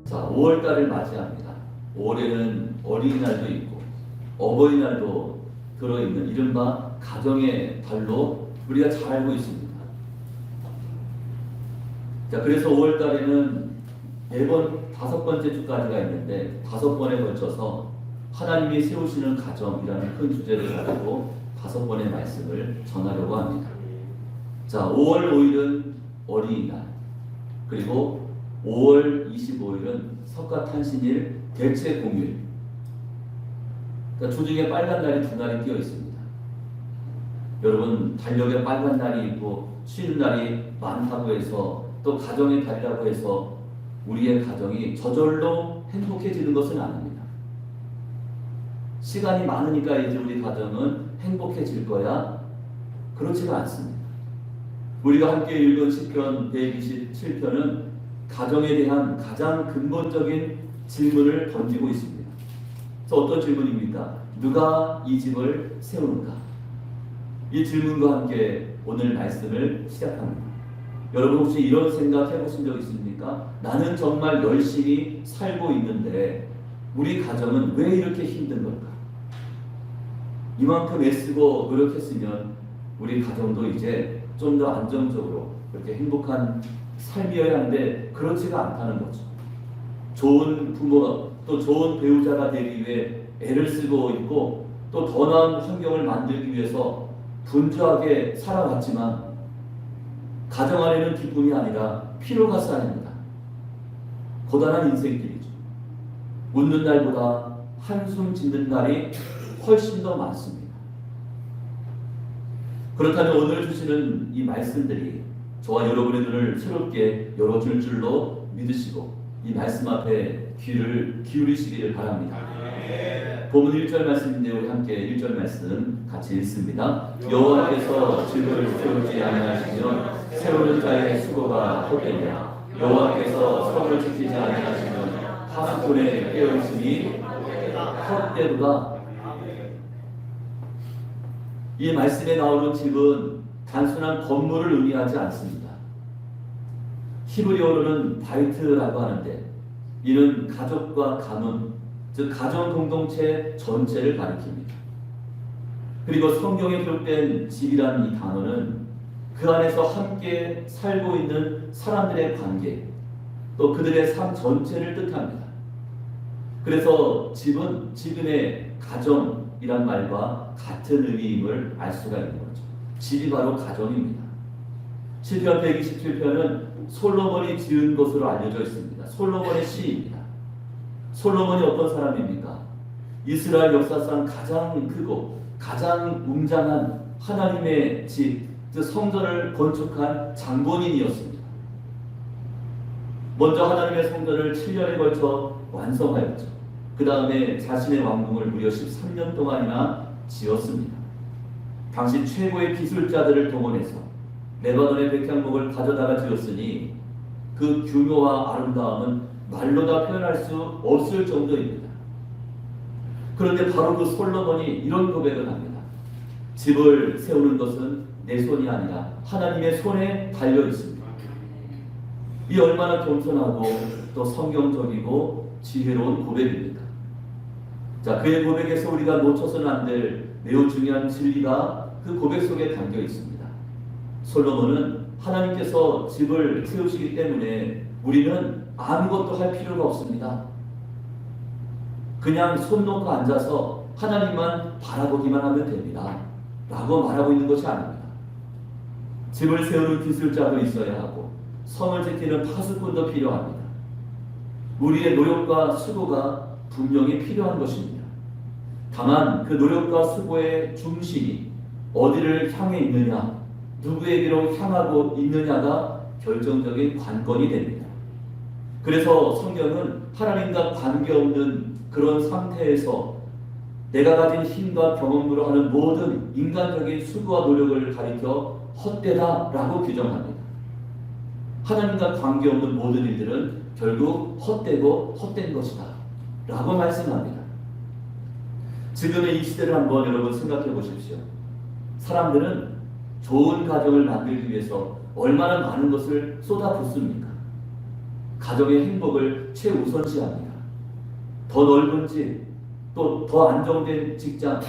자, 5월달을 맞이합니다. 5월에는 어린이날도 있고 어버이날도 들어있는 이른바 가정의 달로 우리가 잘 알고 있습니다. 자, 그래서 5월달에는 매번 5번째 주까지가 있는데 5번에 걸쳐서 하나님이 세우시는 가정이라는 큰 주제를 가지고 5번의 말씀을 전하려고 합니다. 자, 5월 5일은 어린이날, 그리고 5월 25일은 석가탄신일 대체공휴일. 그러니까 주중에 빨간 날이 2날이 끼어 있습니다. 여러분, 달력에 빨간 날이 있고 쉬는 날이 많다고 해서 또 가정의 달이라고 해서 우리의 가정이 저절로 행복해지는 것은 아닙니다. 시간이 많으니까 이제 우리 가정은 행복해질 거야? 그렇지가 않습니다. 우리가 함께 읽은 시편 127편은 가정에 대한 가장 근본적인 질문을 던지고 있습니다. 그래서 어떤 질문입니까? 누가 이 집을 세우는가? 이 질문과 함께 오늘 말씀을 시작합니다. 여러분, 혹시 이런 생각 해보신 적 있습니까? 나는 정말 열심히 살고 있는데 우리 가정은 왜 이렇게 힘든 걸까? 이만큼 애쓰고 노력했으면 우리 가정도 이제 좀 더 안정적으로 그렇게 행복한 삶이어야 하는데 그렇지가 않다는 거죠. 좋은 부모가 또 좋은 배우자가 되기 위해 애를 쓰고 있고 또 더 나은 환경을 만들기 위해서 분주하게 살아왔지만 가정 안에는 기쁨이 아니라 피로가 쌓입니다. 고단한 인생길이죠. 웃는 날보다 한숨 짓는 날이 훨씬 더 많습니다. 그렇다면 오늘 주시는 이 말씀들이 저와 여러분의 눈을 새롭게 열어줄 줄로 믿으시고 이 말씀 앞에 귀를 기울이시기를 바랍니다. 본문 1절 말씀인데 우리 함께 1절 말씀 같이 읽습니다. 여호와께서 집을 세우지 아니하시면 세우는 자의 수고가 헛되냐. 여호와께서 성을 지키지 아니하시면 파수꾼의 깨어있음이 헛되도다. 이 말씀에 나오는 집은 단순한 건물을 의미하지 않습니다. 히브리어로는 바이트라고 하는데 이는 가족과 가문, 즉 가정 공동체 전체를 가리킵니다. 그리고 성경에 기록된 집이라는 이 단어는 그 안에서 함께 살고 있는 사람들의 관계, 또 그들의 삶 전체를 뜻합니다. 그래서 집은 지금의 가정이란 말과 같은 의미임을 알 수가 있는 거죠. 집이 바로 가정입니다. 시편 127편은 솔로몬이 지은 것으로 알려져 있습니다. 솔로몬의 시입니다. 솔로몬이 어떤 사람입니까? 이스라엘 역사상 가장 크고 가장 웅장한 하나님의 집, 그 성전을 건축한 장본인이었습니다. 먼저 하나님의 성전을 7년에 걸쳐 완성하였죠. 그 다음에 자신의 왕궁을 무려 13년 동안이나 지었습니다. 당시 최고의 기술자들을 동원해서 레바논의 백향목을 가져다가 지었으니 그 규모와 아름다움은 말로 다 표현할 수 없을 정도입니다. 그런데 바로 그 솔로몬이 이런 고백을 합니다. 집을 세우는 것은 내 손이 아니라 하나님의 손에 달려 있습니다. 이 얼마나 겸손하고 또 성경적이고 지혜로운 고백입니다. 자, 그의 고백에서 우리가 놓쳐서는 안 될 매우 중요한 진리가 그 고백 속에 담겨 있습니다. 솔로몬은 하나님께서 집을 세우시기 때문에 우리는 아무것도 할 필요가 없습니다. 그냥 손 놓고 앉아서 하나님만 바라보기만 하면 됩니다. 라고 말하고 있는 것이 아닙니다. 집을 세우는 기술자도 있어야 하고 성을 지키는 파수꾼도 필요합니다. 우리의 노력과 수고가 분명히 필요한 것입니다. 다만 그 노력과 수고의 중심이 어디를 향해 있느냐, 누구에게로 향하고 있느냐가 결정적인 관건이 됩니다. 그래서 성경은 하나님과 관계없는 그런 상태에서 내가 가진 힘과 경험으로 하는 모든 인간적인 수고와 노력을 가리켜 헛되다라고 규정합니다. 하나님과 관계없는 모든 일들은 결국 헛되고 헛된 것이다 라고 말씀합니다. 지금의 이 시대를 한번 여러분 생각해 보십시오. 사람들은 좋은 가정을 만들기 위해서 얼마나 많은 것을 쏟아붓습니까? 가정의 행복을 최우선시합니다. 더 넓은 집, 또 더 안정된 직장,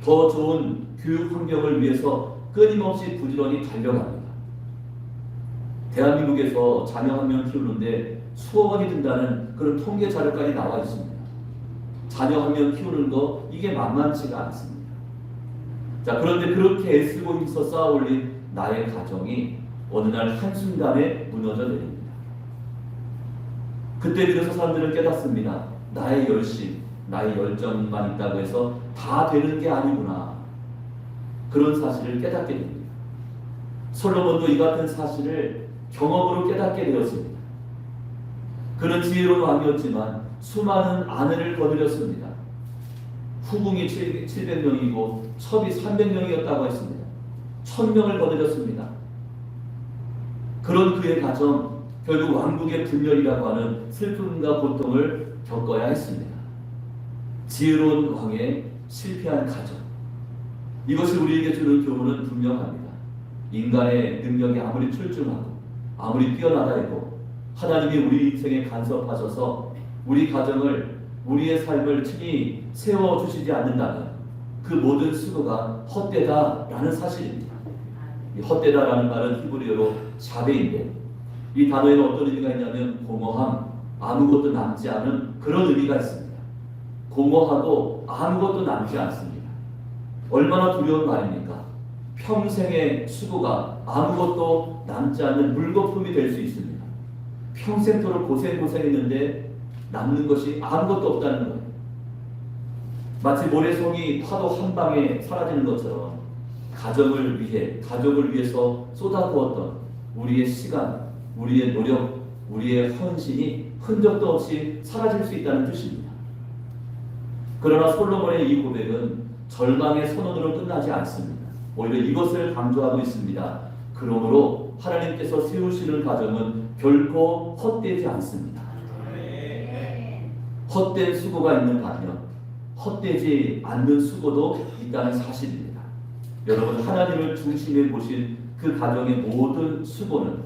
더 좋은 교육 환경을 위해서 끊임없이 부지런히 달려갑니다. 대한민국에서 자녀 한 명 키우는데 수억 원이 든다는 그런 통계 자료까지 나와 있습니다. 자녀 한 명 키우는 거 이게 만만치가 않습니다. 자, 그런데 그렇게 애쓰고 힘써 쌓아올린 나의 가정이 어느 날 한순간에 무너져 내립니다. 그때 비로소 사람들은 깨닫습니다. 나의 열심, 나의 열정만 있다고 해서 다 되는 게 아니구나. 그런 사실을 깨닫게 됩니다. 솔로몬도 이 같은 사실을 경험으로 깨닫게 되었습니다. 그는 지혜로운 왕이었지만 수많은 아내를 거느렸습니다. 후궁이 700명이고 첩이 300명이었다고 했습니다. 1000명을 거느렸습니다. 그런 그의 가정, 결국 왕국의 분열이라고 하는 슬픔과 고통을 겪어야 했습니다. 지혜로운 왕의 실패한 가정, 이것이 우리에게 주는 교훈은 분명합니다. 인간의 능력이 아무리 출중하고 아무리 뛰어나다 해도 하나님이 우리 인생에 간섭하셔서 우리 가정을, 우리의 삶을 친히 세워주시지 않는다면 그 모든 수고가 헛되다라는 사실입니다. 이 헛되다라는 말은 히브리어로 샤베인데, 이 단어에는 어떤 의미가 있냐면 공허함, 아무것도 남지 않은 그런 의미가 있습니다. 공허하고 아무것도 남지 않습니다. 얼마나 두려운 말입니까? 평생의 수고가 아무것도 남지 않는 물거품이 될 수 있습니다. 평생토록 고생했는데 남는 것이 아무것도 없다는 거예요. 마치 모래송이 파도 한 방에 사라지는 것처럼 가정을 위해, 가족을 위해서 쏟아부었던 우리의 시간, 우리의 노력, 우리의 헌신이 흔적도 없이 사라질 수 있다는 뜻입니다. 그러나 솔로몬의 이 고백은 절망의 선언으로 끝나지 않습니다. 오히려 이것을 강조하고 있습니다. 그러므로 하나님께서 세우시는 가정은 결코 헛되지 않습니다. 헛된 수고가 있는 반면 헛되지 않는 수고도 있다는 사실입니다. 여러분, 하나님을 중심에 보신 그 가정의 모든 수고는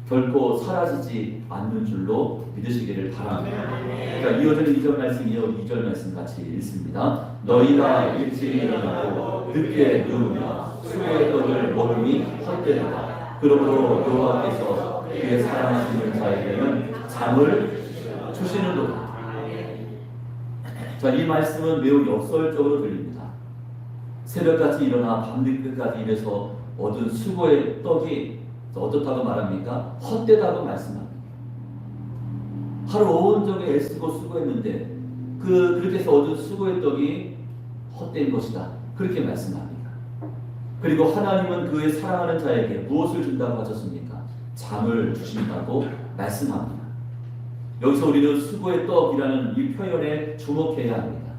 결코 사라지지 않는 줄로 믿으시기를 바랍니다. 그러니까 이어지는 2절 말씀, 2절 말씀 같이 읽습니다. 너희가 일찍 일어나고 늦게 누우며 수고의 떡을 먹음이 헛되도다. 그러므로 여호와께서 그의 사랑하시는 자에게는 잠을 주시는도다. 자, 이 말씀은 매우 역설적으로 들립니다. 새벽같이 일어나 밤늦게까지 일해서 얻은 수고의 떡이 어떻다고 말합니까? 헛되다고 말씀합니다. 하루 온종일 애쓰고 수고했는데 그렇게 해서 얻은 수고의 떡이 헛된 것이다. 그렇게 말씀합니다. 그리고 하나님은 그의 사랑하는 자에게 무엇을 준다고 하셨습니까? 잠을 주신다고 말씀합니다. 여기서 우리는 수고의 떡이라는 이 표현에 주목해야 합니다.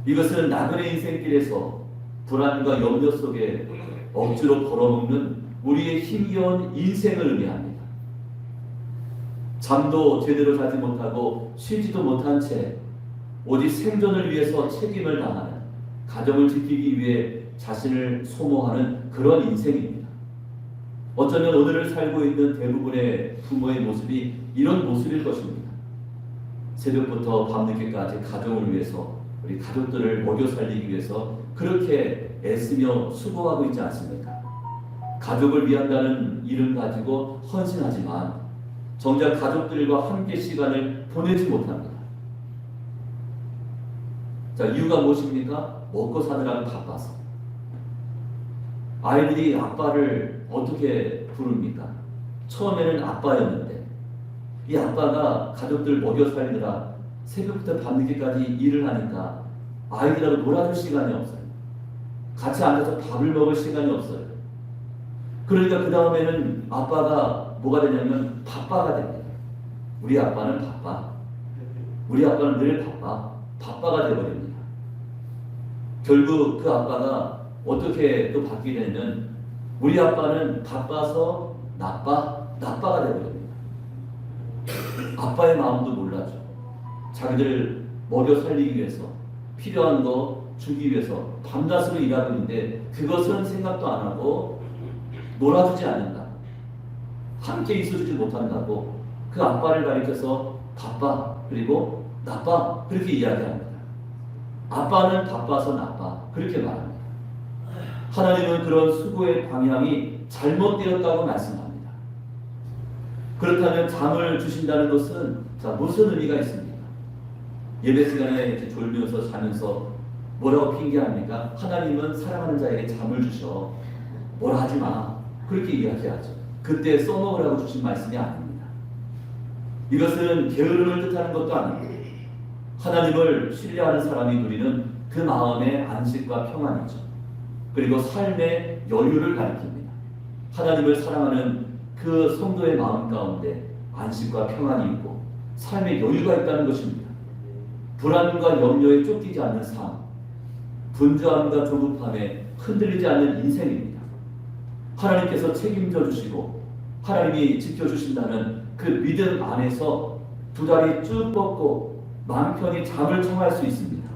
이것은 나그네 인생길에서 불안과 염려 속에 억지로 걸어먹는 우리의 힘겨운 인생을 의미합니다. 잠도 제대로 자지 못하고 쉬지도 못한 채 오직 생존을 위해서 책임을 다하는, 가정을 지키기 위해 자신을 소모하는 그런 인생입니다. 어쩌면 오늘을 살고 있는 대부분의 부모의 모습이 이런 모습일 것입니다. 새벽부터 밤늦게까지 가정을 위해서, 우리 가족들을 먹여 살리기 위해서 그렇게 애쓰며 수고하고 있지 않습니까? 가족을 위한다는 이름 가지고 헌신하지만 정작 가족들과 함께 시간을 보내지 못합니다. 자, 이유가 무엇입니까? 먹고 사느라고 바빠서. 아이들이 아빠를 어떻게 부릅니까? 처음에는 아빠였는데 이 아빠가 가족들 먹여 살리느라 새벽부터 밤늦게까지 일을 하니까 아이들하고 놀아줄 시간이 없어요. 같이 앉아서 밥을 먹을 시간이 없어요. 그러니까 그 다음에는 아빠가 뭐가 되냐면 바빠가 됩니다. 우리 아빠는 바빠. 우리 아빠는 늘 바빠. 바빠가 되어버립니다. 결국 그 아빠가 어떻게 또 바뀌게 되면 우리 아빠는 바빠서 나빠 나빠가 되버립니다. 아빠의 마음도 몰라줘. 자기들 먹여 살리기 위해서 필요한 거 주기 위해서 밤낮으로 일하고 있는데 그것은 생각도 안 하고 놀아주지 않는다. 함께 있어주지 못한다고 그 아빠를 가리켜서 바빠 그리고 나빠 그렇게 이야기합니다. 아빠는 바빠서 나빠 그렇게 말합니다. 하나님은 그런 수고의 방향이 잘못되었다고 말씀합니다. 그렇다면 잠을 주신다는 것은 무슨 의미가 있습니까? 예배 시간에 이렇게 졸면서 자면서 뭐라고 핑계합니까? 하나님은 사랑하는 자에게 잠을 주셔. 뭐라 하지 마. 그렇게 이야기하죠. 그때 써먹으라고 주신 말씀이 아닙니다. 이것은 게으름을 뜻하는 것도 아니고 하나님을 신뢰하는 사람이 누리는 그 마음의 안식과 평안이죠. 그리고 삶의 여유를 가리킵니다. 하나님을 사랑하는 그 성도의 마음 가운데 안식과 평안이 있고 삶의 여유가 있다는 것입니다. 불안과 염려에 쫓기지 않는 삶, 분주함과 조급함에 흔들리지 않는 인생입니다. 하나님께서 책임져 주시고 하나님이 지켜주신다는 그 믿음 안에서 두 다리 쭉 뻗고 마음 편히 잠을 청할 수 있습니다.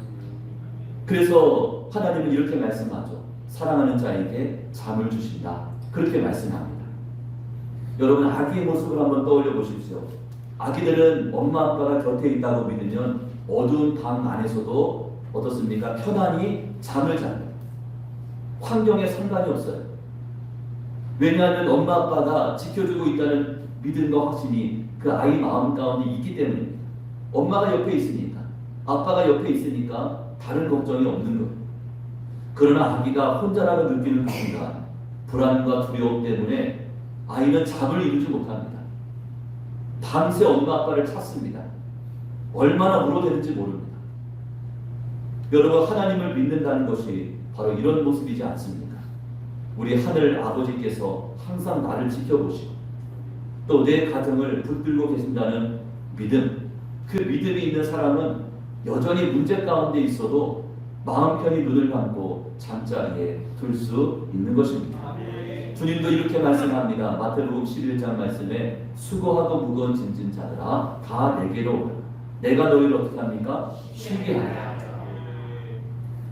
그래서 하나님은 이렇게 말씀하죠. 사랑하는 자에게 잠을 주신다. 그렇게 말씀합니다. 여러분 아기의 모습을 한번 떠올려 보십시오. 아기들은 엄마 아빠가 곁에 있다고 믿으면 어두운 방 안에서도 어떻습니까? 편안히 잠을 잡니다. 환경에 상관이 없어요. 왜냐하면 엄마 아빠가 지켜주고 있다는 믿음과 확신이 그 아이 마음 가운데 있기 때문입니다. 엄마가 옆에 있으니까, 아빠가 옆에 있으니까 다른 걱정이 없는 거예요. 그러나 아기가 혼자라고 느끼는 그 순간 불안과 두려움 때문에 아이는 잠을 이루지 못합니다. 밤새 엄마 아빠를 찾습니다. 얼마나 울어대는지 모릅니다. 여러분 하나님을 믿는다는 것이 바로 이런 모습이지 않습니까? 우리 하늘 아버지께서 항상 나를 지켜보시고 또 내 가정을 붙들고 계신다는 믿음, 그 믿음이 있는 사람은 여전히 문제 가운데 있어도 마음 편히 눈을 감고 잠자리에 들 수 있는 것입니다. 주님도 이렇게 말씀합니다. 마태복음 11장 말씀에 수고하고 무거운 짐진 자들아 다 내게로 오라. 내가 너희를 어떻게 합니까? 쉬게 하라.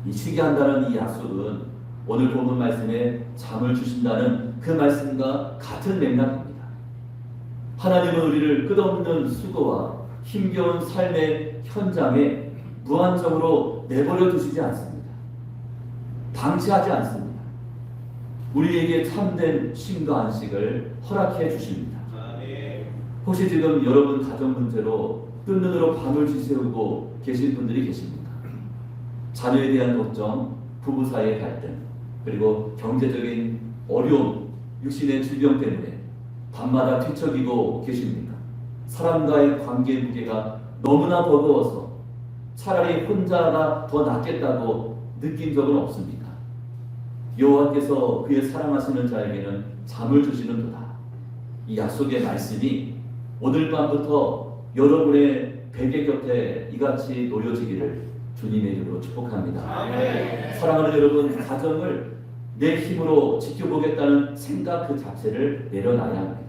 이 쉬게 한다는 이 약속은 오늘 본문 말씀에 잠을 주신다는 그 말씀과 같은 맥락입니다. 하나님은 우리를 끝없는 수고와 힘겨운 삶의 현장에 무한적으로 내버려 두시지 않습니다. 방치하지 않습니다. 우리에게 참된 쉼과 안식을 허락해 주십니다. 혹시 지금 여러분 가정 문제로 뜬 눈으로 밤을 지새우고 계신 분들이 계십니까? 자녀에 대한 걱정, 부부 사이의 갈등, 그리고 경제적인 어려움, 육신의 질병 때문에 밤마다 뒤척이고 계십니까? 사람과의 관계 무게가 너무나 버거워서 차라리 혼자가 더 낫겠다고 느낀 적은 없습니까? 여호와께서 그의 사랑하시는 자에게는 잠을 주시는도다. 이 약속의 말씀이 오늘 밤부터 여러분의 베개 곁에 이같이 놓여지기를 주님의 이름으로 축복합니다. 아멘. 사랑하는 여러분, 가정을 내 힘으로 지켜보겠다는 생각 그 자체를 내려놔야 합니다.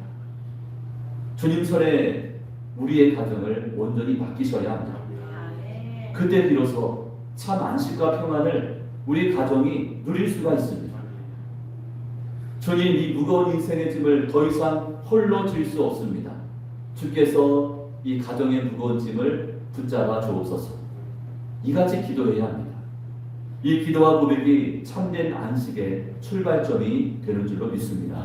주님 손에 우리의 가정을 온전히 맡기셔야 합니다. 그때 비로소 참 안식과 평안을 우리 가정이 누릴 수가 있습니다. 주님, 이 무거운 인생의 짐을 더 이상 홀로 질 수 없습니다. 주께서 이 가정의 무거운 짐을 붙잡아 주옵소서. 이같이 기도해야 합니다. 이 기도와 고백이 참된 안식의 출발점이 되는 줄로 믿습니다.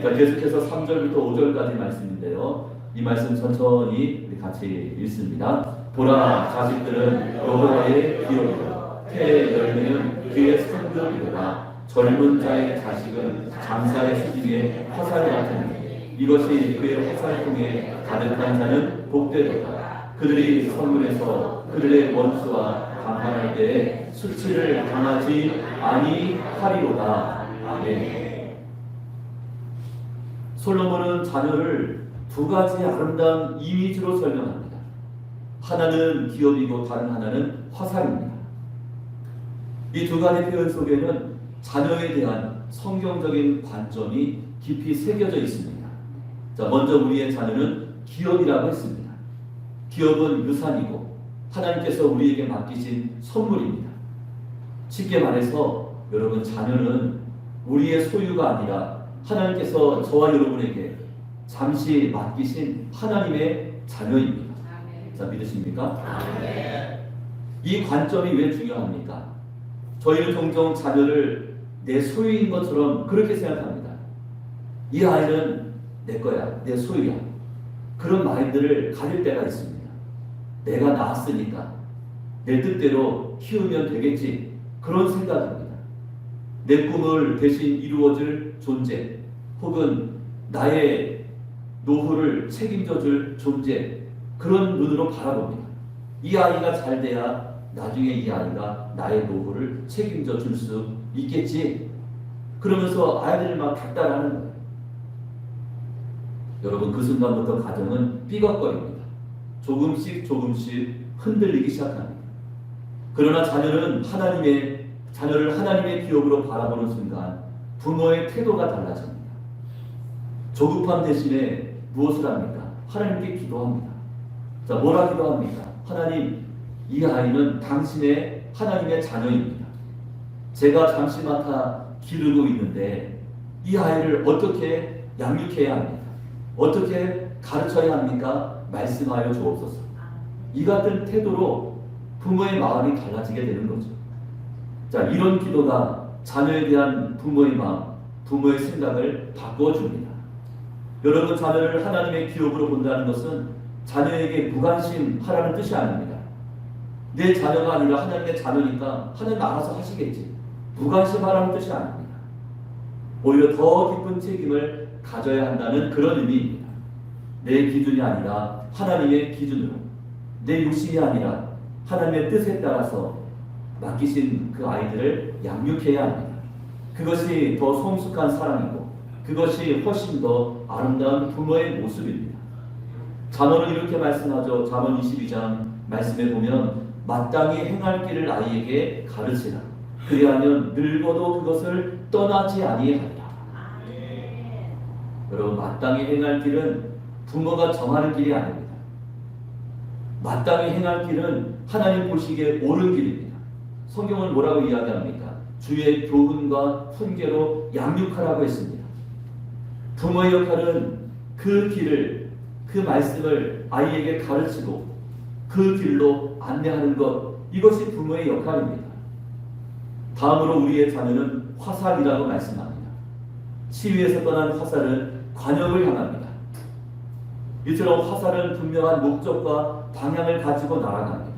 자, 계속해서 3절부터 5절까지 말씀인데요. 이 말씀 천천히 우리 같이 읽습니다. 보라, 자식들은 여호와의 기업이라 태의 열매는 그의 성전이로다. 젊은 자의 자식은 장사의 수중에 화살 같으니 이것이 그의 화살통에 가득한 자는 복되도다. 그들이 성문에서 그들의 원수와 강판할 때에 수치를 당하지 아니하리로다. 아멘. 솔로몬은 자녀를 두 가지 아름다운 이미지로 설명합니다. 하나는 기업이고 다른 하나는 화살입니다. 이 두 가지 표현 속에는 자녀에 대한 성경적인 관점이 깊이 새겨져 있습니다. 자, 자, 먼저 우리의 자녀는 기업이라고 했습니다. 기업은 유산이고 하나님께서 우리에게 맡기신 선물입니다. 쉽게 말해서 여러분, 자녀는 우리의 소유가 아니라 하나님께서 저와 여러분에게 잠시 맡기신 하나님의 자녀입니다. 자, 믿으십니까? 이 관점이 왜 중요합니까? 저희는 종종 자녀를 내 소유인 것처럼 그렇게 생각합니다. 이 아이는 내 거야, 내 소유야. 그런 마인드를 가질 때가 있습니다. 내가 낳았으니까 내 뜻대로 키우면 되겠지, 그런 생각입니다. 내 꿈을 대신 이루어줄 존재, 혹은 나의 노후를 책임져줄 존재, 그런 눈으로 바라봅니다. 이 아이가 잘 돼야 나중에 이 아이가 나의 노후를 책임져 줄 수 있겠지, 그러면서 아이들을 막 닥달하는 거예요. 여러분, 그 순간부터 가정은 삐걱거립니다. 조금씩 흔들리기 시작합니다. 그러나 자녀를 하나님의 기업으로 바라보는 순간 부모의 태도가 달라집니다. 조급함 대신에 무엇을 합니까? 하나님께 기도합니다. 자, 뭐라 기도합니까? 하나님, 이 아이는 당신의 하나님의 자녀입니다. 제가 잠시 맡아 기르고 있는데 이 아이를 어떻게 양육해야 합니까? 어떻게 가르쳐야 합니까? 말씀하여 주옵소서. 이 같은 태도로 부모의 마음이 달라지게 되는 거죠. 자, 이런 기도가 자녀에 대한 부모의 마음, 부모의 생각을 바꿔줍니다. 여러분, 자녀를 하나님의 기업으로 본다는 것은 자녀에게 무관심하라는 뜻이 아닙니다. 내 자녀가 아니라 하나님의 자녀니까 하나님 알아서 하시겠지, 무관심하라는 뜻이 아닙니다. 오히려 더 깊은 책임을 가져야 한다는 그런 의미입니다. 내 기준이 아니라 하나님의 기준으로, 내 욕심이 아니라 하나님의 뜻에 따라서 맡기신 그 아이들을 양육해야 합니다. 그것이 더 성숙한 사랑이고 그것이 훨씬 더 아름다운 부모의 모습입니다. 잠언은 이렇게 말씀하죠. 잠언 22장 말씀에 보면 마땅히 행할 길을 아이에게 가르치라. 그리하면 늙어도 그것을 떠나지 아니하리라. 여러분, 마땅히 행할 길은 부모가 정하는 길이 아닙니다. 마땅히 행할 길은 하나님 보시기에 옳은 길입니다. 성경은 뭐라고 이야기합니까? 주의 교훈과 훈계로 양육하라고 했습니다. 부모의 역할은 그 길을, 그 말씀을 아이에게 가르치고 그 길로 안내하는 것, 이것이 부모의 역할입니다. 다음으로 우리의 자녀는 화살이라고 말씀합니다. 치위에서 떠난 화살은 관역을 향합니다. 이처럼 화살은 분명한 목적과 방향을 가지고 날아갑니다.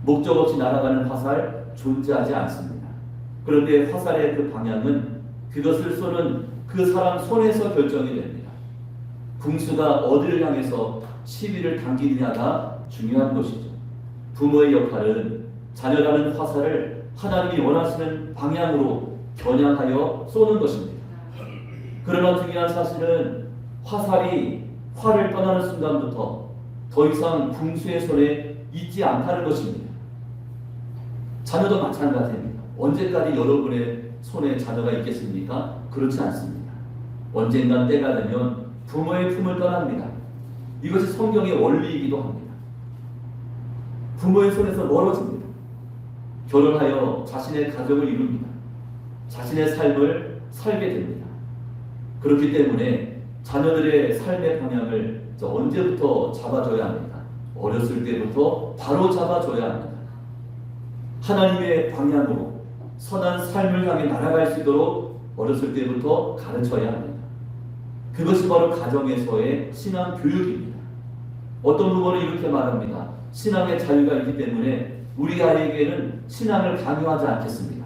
목적 없이 날아가는 화살 존재하지 않습니다. 그런데 화살의 그 방향은 그것을 쏘는 그 사람 손에서 결정이 됩니다. 궁수가 어디를 향해서 시비를 당기느냐가 중요한 것이죠. 부모의 역할은 자녀라는 화살을 하나님이 원하시는 방향으로 겨냥하여 쏘는 것입니다. 그러나 중요한 사실은 화살이 활을 떠나는 순간부터 더 이상 궁수의 손에 있지 않다는 것입니다. 자녀도 마찬가지입니다. 언제까지 여러분의 손에 자녀가 있겠습니까? 그렇지 않습니다. 언젠간 때가 되면 부모의 품을 떠납니다. 이것이 성경의 원리이기도 합니다. 부모의 손에서 멀어집니다. 결혼하여 자신의 가정을 이룹니다. 자신의 삶을 살게 됩니다. 그렇기 때문에 자녀들의 삶의 방향을 언제부터 잡아줘야 합니까? 어렸을 때부터 바로 잡아줘야 합니다. 하나님의 방향으로 선한 삶을 향해 날아갈 수 있도록 어렸을 때부터 가르쳐야 합니다. 그것이 바로 가정에서의 신앙 교육입니다. 어떤 부모는 이렇게 말합니다. 신앙의 자유가 있기 때문에 우리 아이에게는 신앙을 강요하지 않겠습니다.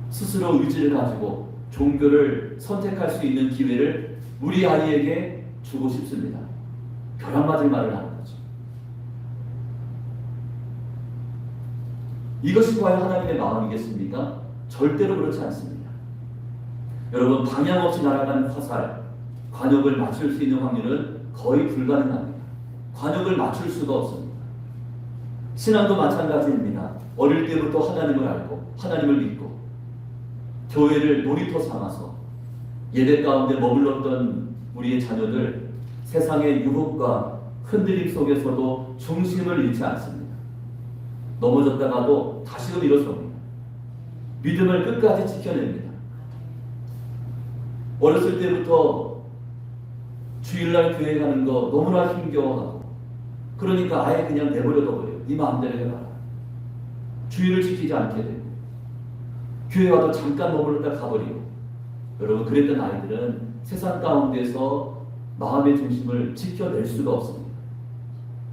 스스로 의지를 가지고 종교를 선택할 수 있는 기회를 우리 아이에게 주고 싶습니다. 벼랑맞을 말을 하는 거죠. 이것이 과연 하나님의 마음이겠습니까? 절대로 그렇지 않습니다. 여러분, 방향 없이 날아가는 화살, 관역을 맞출 수 있는 확률은 거의 불가능합니다. 관역을 맞출 수가 없습니다. 신앙도 마찬가지입니다. 어릴 때부터 하나님을 알고 하나님을 믿고 교회를 놀이터 삼아서 예배 가운데 머물렀던 우리의 자녀들 세상의 유혹과 흔들림 속에서도 중심을 잃지 않습니다. 넘어졌다가도 다시금 일어섭니다. 믿음을 끝까지 지켜냅니다. 어렸을 때부터 주일날 교회 가는 거 너무나 힘겨워하고 그러니까 아예 그냥 내버려둬버려요. 네 마음대로 해라. 주일을 지키지 않게 되고 교회 와도 잠깐 머물렀다 가버리고 여러분 그랬던 아이들은 세상 가운데서 마음의 중심을 지켜낼 수가 없습니다.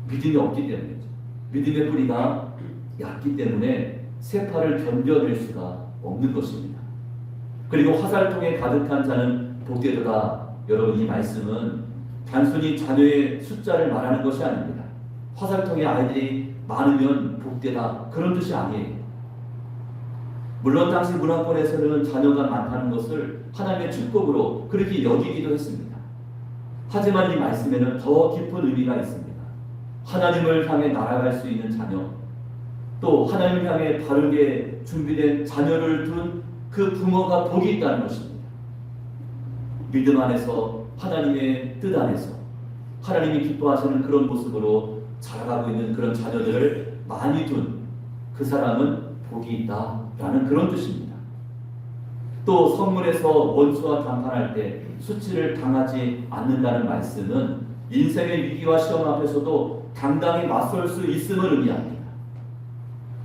믿음이 없기 때문이죠. 믿음의 뿌리가 얕기 때문에 세파를 견뎌낼 수가 없는 것입니다. 그리고 화살통에 가득한 자는 복되도다. 여러분 이 말씀은 단순히 자녀의 숫자를 말하는 것이 아닙니다. 화살통에 아이들이 많으면 복되다 그런 뜻이 아니에요. 물론 당시 문화권에서는 자녀가 많다는 것을 하나님의 축복으로 그렇게 여기기도 했습니다. 하지만 이 말씀에는 더 깊은 의미가 있습니다. 하나님을 향해 날아갈 수 있는 자녀, 또 하나님을 향해 바르게 준비된 자녀를 둔 그 부모가 복이 있다는 것입니다. 믿음 안에서 하나님의 뜻 안에서 하나님이 기뻐하시는 그런 모습으로 자라가고 있는 그런 자녀들을 많이 둔 그 사람은 복이 있다라는 그런 뜻입니다. 또 성문에서 원수와談판할 때 수치를 당하지 않는다는 말씀은 인생의 위기와 시험 앞에서도 당당히 맞설 수 있음을 의미합니다.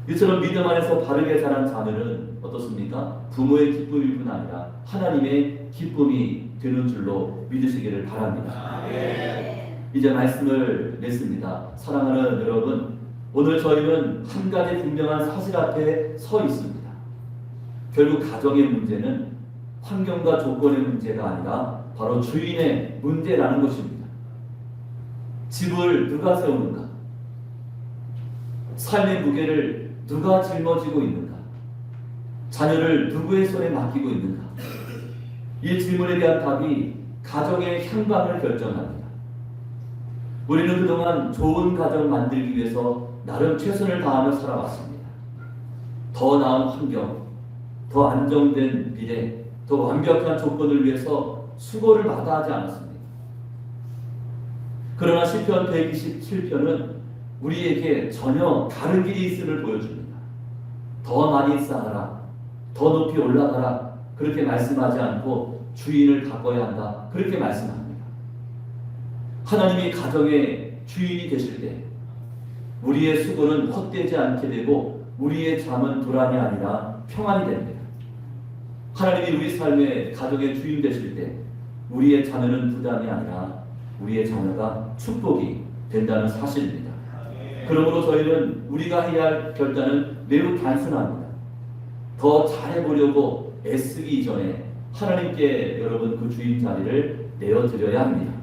이처럼 믿음 안에서 바르게 자란 자녀는 어떻습니까? 부모의 기쁨일 뿐 아니라 하나님의 기쁨이 되는 줄로 믿으시기를 바랍니다. 이제 말씀을 냈습니다. 사랑하는 여러분, 오늘 저희는 한 가지 분명한 사실 앞에 서 있습니다. 결국 가정의 문제는 환경과 조건의 문제가 아니라 바로 주인의 문제라는 것입니다. 집을 누가 세우는가? 삶의 무게를 누가 짊어지고 있는가? 자녀를 누구의 손에 맡기고 있는가? 이 질문에 대한 답이 가정의 향방을 결정합니다. 우리는 그동안 좋은 가정 만들기 위해서 나름 최선을 다하며 살아왔습니다. 더 나은 환경, 더 안정된 미래, 더 완벽한 조건을 위해서 수고를 마다하지 않았습니다. 그러나 시편 127편은 우리에게 전혀 다른 길이 있음을 보여줍니다. 더 많이 쌓아라, 더 높이 올라가라 그렇게 말씀하지 않고 주인을 바꿔야 한다 그렇게 말씀합니다. 하나님이 가정의 주인이 되실 때 우리의 수고는 헛되지 않게 되고 우리의 잠은 불안이 아니라 평안이 됩니다. 하나님이 우리 삶의 가정의 주인 되실 때 우리의 자녀는 부담이 아니라 우리의 자녀가 축복이 된다는 사실입니다. 그러므로 저희는 우리가 해야 할 결단은 매우 단순합니다. 더 잘해보려고 애쓰기 이전에 하나님께 여러분 그 주인 자리를 내어드려야 합니다.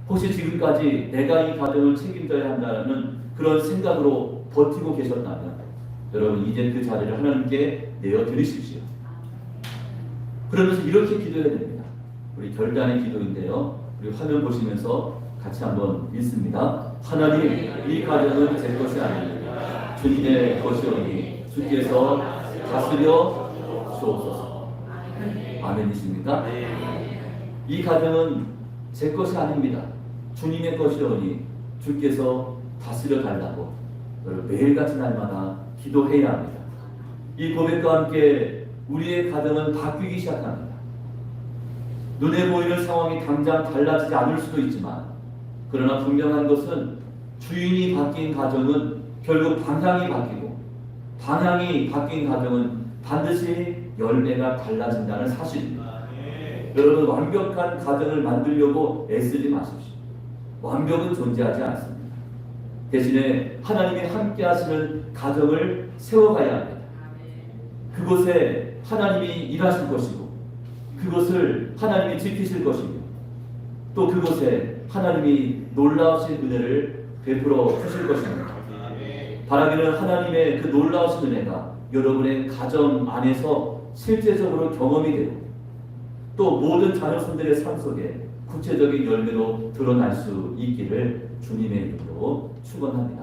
혹시 지금까지 내가 이 가정을 책임져야 한다는 그런 생각으로 버티고 계셨다면 여러분 이제 그 자리를 하나님께 내어드리십시오. 그러면서 이렇게 기도해야 됩니다. 우리 결단의 기도인데요. 우리 화면 보시면서 같이 한번 읽습니다. 하나님, 이 가정은 제 것이 아닙니다. 주님의 것이오니 주께서 다스려 주옵소서. 아멘이십니까? 이 가정은 제 것이 아닙니다. 주님의 것이오니 주께서 다스려 달라고 매일같이 날마다 기도해야 합니다. 이 고백과 함께 우리의 가정은 바뀌기 시작합니다. 눈에 보이는 상황이 당장 달라지지 않을 수도 있지만 그러나 분명한 것은 주인이 바뀐 가정은 결국 방향이 바뀌고 방향이 바뀐 가정은 반드시 열매가 달라진다는 사실입니다. 여러분 완벽한 가정을 만들려고 애쓰지 마십시오. 완벽은 존재하지 않습니다. 대신에 하나님이 함께 하시는 가정을 세워가야 합니다. 그곳에 하나님이 일하실 것이고 그것을 하나님이 지키실 것이고 또 그곳에 하나님이 놀라우신 은혜를 베풀어 주실 것입니다. 바라기는 하나님의 그 놀라우신 은혜가 여러분의 가정 안에서 실제적으로 경험이 되고 또 모든 자녀손들의 삶 속에 구체적인 열매로 드러날 수 있기를 주님의 이름으로 축원합니다.